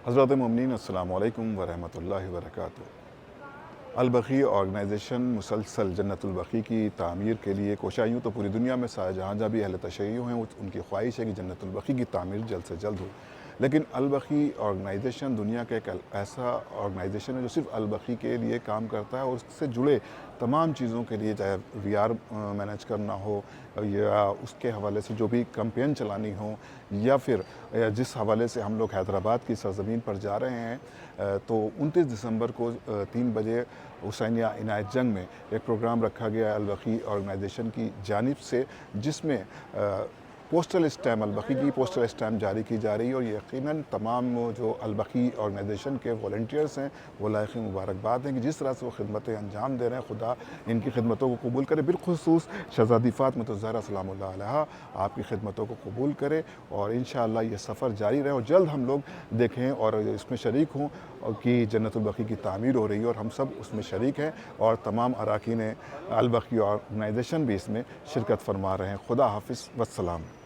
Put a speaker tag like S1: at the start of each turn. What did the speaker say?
S1: हज़रत मोमिनीन अस्सलामु अलैकुम व रहमतुल्लाहि व बरकातुहू। अल-बक़ी ऑर्गेनाइजेशन मुसलसल जन्नतुल बक़ी की तामीर के लिए कोशिश, यूँ तो पूरी दुनिया में जहाँ भी अहले तशय्युअ हैं उनकी ख्वाहिश है कि जन्नतुल बक़ी की तामीर जल्द से जल्द हो। लेकिन अल-बक़ी ऑर्गेनाइजेशन दुनिया का एक ऐसा ऑर्गेनाइजेशन है जो सिर्फ़ अल-बक़ी के लिए काम करता है और उससे जुड़े तमाम चीज़ों के लिए, चाहे वीआर मैनेज करना हो या उसके हवाले से जो भी कैंपेन चलानी हो, या फिर जिस हवाले से हम लोग हैदराबाद की सरज़मीन पर जा रहे हैं, तो 29 दिसंबर को 3 बजे हुसैनिया इनायत जंग में एक प्रोग्राम रखा गया अल-बक़ी ऑर्गेनाइजेशन की जानिब से, जिसमें पोस्टल स्टैम्प, अल-बक़ी की पोस्टल स्टैम्प जारी की जा रही है। और यकीनन तमाम जो अल-बक़ी ऑर्गेनाइजेशन के वॉलंटियर्स हैं वो लायक़ मुबारकबाद हैं कि जिस तरह से वो खिदमतें अंजाम दे रहे हैं। खुदा इनकी खिदमतों को कबूल करे, बिलख़ुसूस शहज़ादी फ़ातिमा ज़हरा सलामुल्लाह अलैहा आपकी खिदमतों को कबूल करे और इंशाअल्लाह ये सफ़र जारी रहे और जल्द हम लोग देखें और इसमें शरीक हों कि जन्नतुल बक़ी की तामीर हो रही है और हम सब उसमें शरीक हैं और तमाम अरकान अल-बक़ी ऑर्गेनाइजेशन भी इसमें शिरकत फरमा रहे हैं। खुदा हाफ़िज़, वस्सलाम।